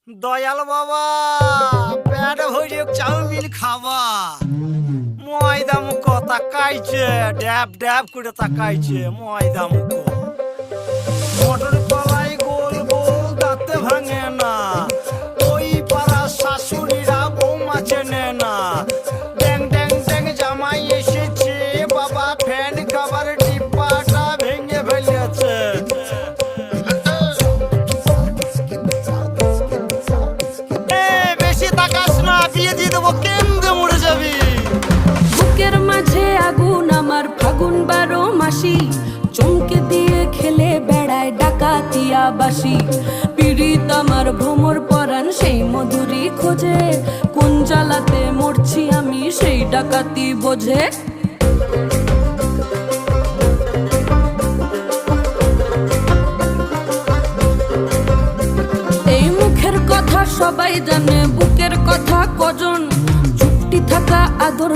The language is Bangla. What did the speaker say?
দয়াল বাবা পেট ভরে চাউমিন খাবা ময়দা মুখ তাকাইছে ড্যাব ড্যাব করে তাকাইছে ময়দা মুখ মটর কলাই গোল গোল দাঁতে ভাঙে না ওই পাড়া শাশুড়িরা বৌমা চেনে না ড্যাং ড্যাং ড্যাং জামাই এসেছে বাবা ফ্যান খাবার ডিব্বাটা ভেঙে ফেলেছে বেশি তাকাস না বিয়ে দিয়ে দেবো কেন্দ্রে মরে যাবি বুকের মাঝে আগুন আমার ফাগুন 12 মাসি চমকে দিয়ে খেলে বেড়ায় ডাকাতিয়া বাসি পীড়িত আমার ভ্রমর পরাণ সেই মধুরী খোঁজে কোন জ্বালাতে মরছি আমি সেই ডাকাতি বোঝে এই মুখের কথা সবাই জানে বুকের কথা কজন চুপটি থাকা আদর